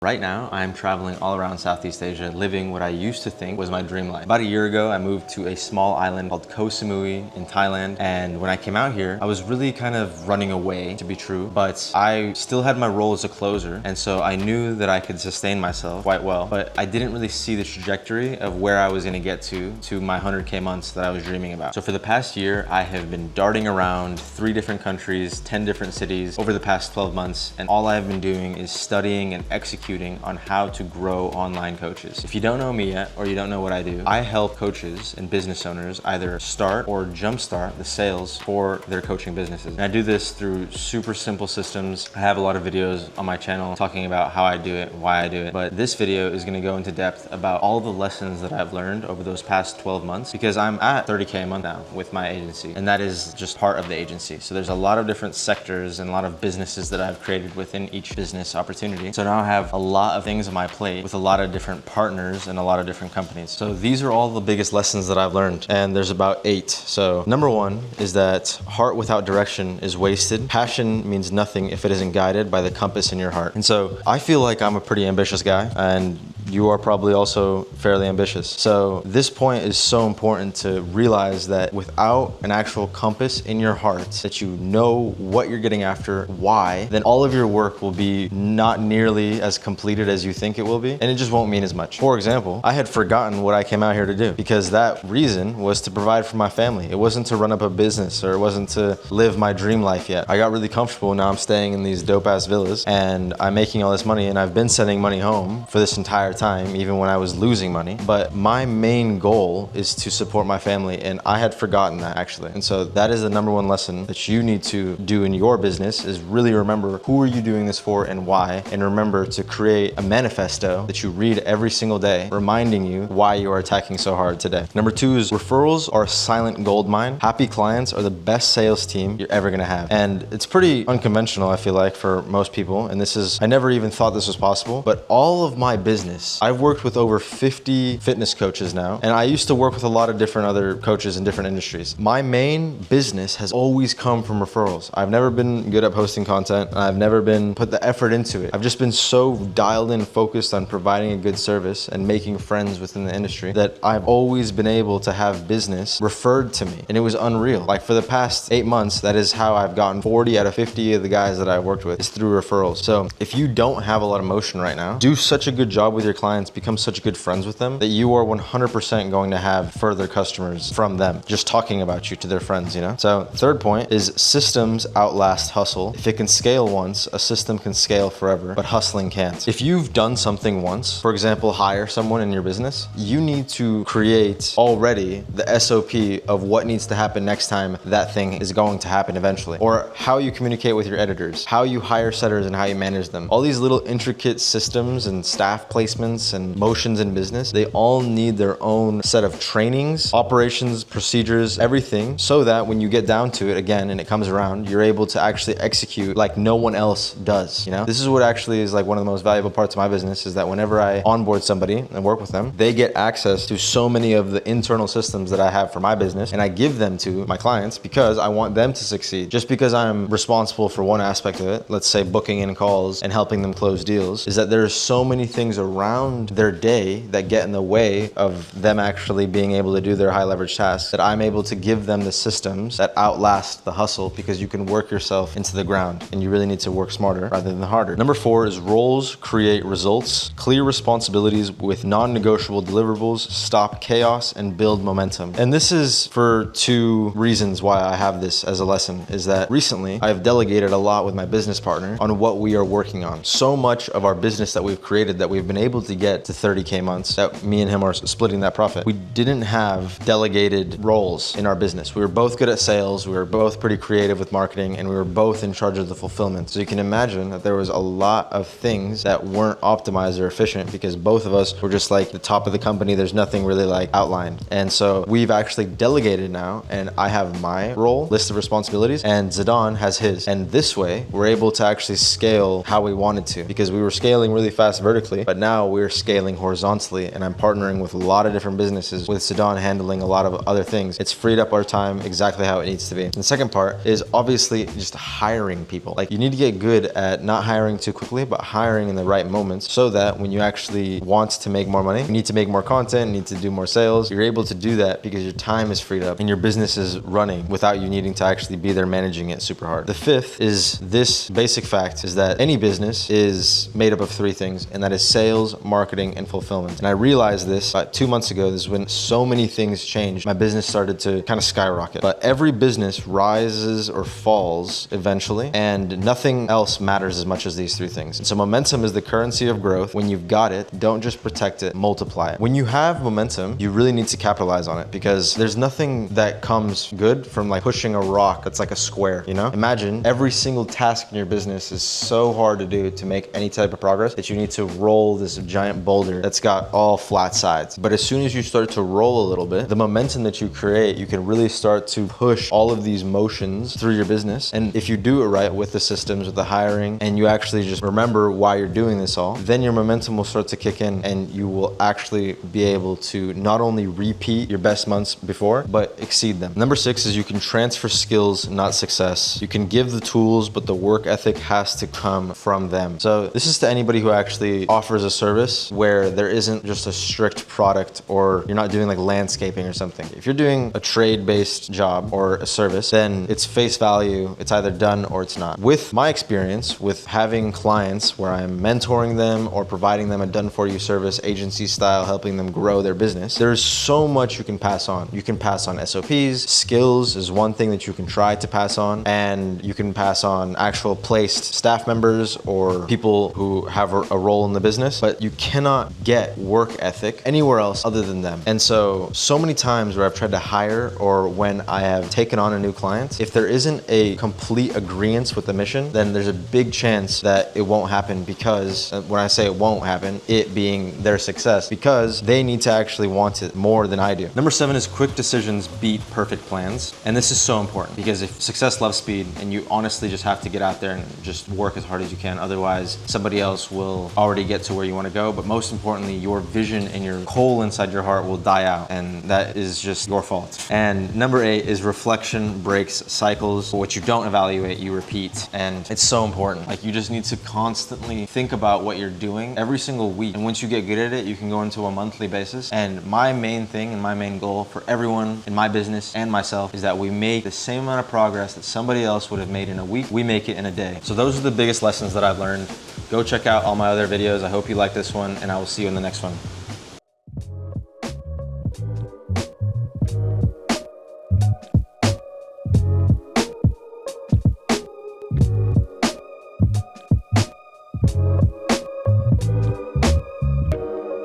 Right now, I'm traveling all around Southeast Asia, living what I used to think was my dream life. About a year ago, I moved to a small island called Koh Samui in Thailand. And when I came out here, I was really kind of running away, to be true, but I still had my role as a closer. And so I knew that I could sustain myself quite well, but I didn't really see the trajectory of where I was gonna get to my 100K months that I was dreaming about. So for the past year, I have been darting around 3 different countries, 10 different cities over the past 12 months. And all I've been doing is studying and executing on how to grow online coaches. If you don't know me yet, or you don't know what I do, I help coaches and business owners either start or jumpstart the sales for their coaching businesses. And I do this through super simple systems. I have a lot of videos on my channel talking about how I do it, why I do it. But this video is gonna go into depth about all the lessons that I've learned over those past 12 months, because I'm at 30K a month now with my agency. And that is just part of the agency. So there's a lot of different sectors and a lot of businesses that I've created within each business opportunity. So now I have a lot of things on my plate with a lot of different partners and a lot of different companies. So these are all the biggest lessons that I've learned, and there's about 8. So number 1 is that heart without direction is wasted. Passion means nothing if it isn't guided by the compass in your heart. And so I feel like I'm a pretty ambitious guy, and you are probably also fairly ambitious. So this point is so important to realize that without an actual compass in your heart, that you know what you're getting after, why, then all of your work will be not nearly as completed as you think it will be, and it just won't mean as much. For example, I had forgotten what I came out here to do, because that reason was to provide for my family. It wasn't to run up a business, or it wasn't to live my dream life yet. I got really comfortable. Now I'm staying in these dope ass villas and I'm making all this money, and I've been sending money home for this entire time, even when I was losing money. But my main goal is to support my family, and I had forgotten that actually. And so that is the number 1 lesson that you need to do in your business, is really remember who are you doing this for and why, and remember to create a manifesto that you read every single day, reminding you why you are attacking so hard today. Number 2 is referrals are a silent gold mine. Happy clients are the best sales team you're ever gonna have. And it's pretty unconventional, I feel like, for most people. And this is, I never even thought this was possible, but all of my business, I've worked with over 50 fitness coaches now, and I used to work with a lot of different other coaches in different industries. My main business has always come from referrals. I've never been good at posting content. I've never been put the effort into it. I've just been so dialed in, focused on providing a good service and making friends within the industry, that I've always been able to have business referred to me. And it was unreal. Like for the past 8 months, that is how I've gotten 40 out of 50 of the guys that I've worked with, is through referrals. So if you don't have a lot of motion right now, do such a good job with your clients, become such good friends with them, that you are 100% going to have further customers from them, just talking about you to their friends, you know? So 3rd point is systems outlast hustle. If it can scale once, a system can scale forever, but hustling can't. If you've done something once, for example, hire someone in your business, you need to create already the SOP of what needs to happen next time that thing is going to happen eventually, or how you communicate with your editors, how you hire setters and how you manage them. All these little intricate systems and staff placements and motions in business, they all need their own set of trainings, operations, procedures, everything, so that when you get down to it again and it comes around, you're able to actually execute like no one else does, you know? This is what actually is like one of the most valuable parts of my business, is that whenever I onboard somebody and work with them, they get access to so many of the internal systems that I have for my business, and I give them to my clients because I want them to succeed. Just because I'm responsible for one aspect of it, let's say booking in calls and helping them close deals, is that there's so many things around their day that get in the way of them actually being able to do their high leverage tasks, that I'm able to give them the systems that outlast the hustle, because you can work yourself into the ground, and you really need to work smarter rather than harder. Number 4 is roles create results. Clear responsibilities with non-negotiable deliverables stop chaos and build momentum. And this is for 2 reasons why I have this as a lesson, is that recently I've delegated a lot with my business partner on what we are working on. So much of our business that we've created, that we've been able to get to 30K months, that me and him are splitting that profit. We didn't have delegated roles in our business. We were both good at sales, we were both pretty creative with marketing, and we were both in charge of the fulfillment. So you can imagine that there was a lot of things that weren't optimized or efficient, because both of us were just like the top of the company. There's nothing really like outlined. And so we've actually delegated now, and I have my role, list of responsibilities, and Zidane has his. And this way, we're able to actually scale how we wanted to, because we were scaling really fast vertically, but now we're scaling horizontally, and I'm partnering with a lot of different businesses, with Zidane handling a lot of other things. It's freed up our time exactly how it needs to be. And the second part is obviously just hiring people. Like, you need to get good at not hiring too quickly, but hiring in the right moments, so that when you actually want to make more money, you need to make more content, you need to do more sales, you're able to do that because your time is freed up and your business is running without you needing to actually be there managing it super hard. The fifth is this basic fact, is that any business is made up of three things, and that is sales, marketing, and fulfillment. And I realized this about 2 months ago. This is when so many things changed. My business started to kind of skyrocket. But every business rises or falls eventually, and nothing else matters as much as these three things. And so momentum is the currency of growth. When you've got it, don't just protect it, multiply it. When you have momentum, you really need to capitalize on it, because there's nothing that comes good from like pushing a rock that's like a square, you know? Imagine every single task in your business is so hard to do to make any type of progress that you need to roll this giant boulder that's got all flat sides. But as soon as you start to roll a little bit, the momentum that you create, you can really start to push all of these motions through your business. And if you do it right with the systems, with the hiring, and you actually just remember why you're doing this all, then your momentum will start to kick in, and you will actually be able to not only repeat your best months before, but exceed them. Number 6 is you can transfer skills, not success. You can give the tools, but the work ethic has to come from them. So this is to anybody who actually offers a service where there isn't just a strict product, or you're not doing like landscaping or something. If you're doing a trade-based job or a service, then it's face value. It's either done or it's not. With my experience with having clients where I'm mentoring them or providing them a done-for-you service, agency style, helping them grow their business, there's so much you can pass on. You can pass on SOPs. Skills is one thing that you can try to pass on, and you can pass on actual placed staff members or people who have a role in the business, but you cannot get work ethic anywhere else other than them. And so many times where I've tried to hire, or when I have taken on a new client, if there isn't a complete agreement with the mission, then there's a big chance that it won't happen, because when I say it won't happen, it being their success, because they need to actually want it more than I do. Number 7 is quick decisions beat perfect plans. And this is so important, because if success loves speed, and you honestly just have to get out there and just work as hard as you can, otherwise somebody else will already get to where you want to go. But most importantly, your vision and your coal inside your heart will die out, and that is just your fault. And number 8 is reflection breaks cycles. What you don't evaluate, you repeat. And it's so important. Like, you just need to constantly think about what you're doing every single week. And once you get good at it, you can go into a monthly basis. And my main thing and my main goal for everyone in my business and myself is that we make the same amount of progress that somebody else would have made in a week, we make it in a day. So those are the biggest lessons that I've learned. Go check out all my other videos. I hope you like this one, and I will see you in the next one.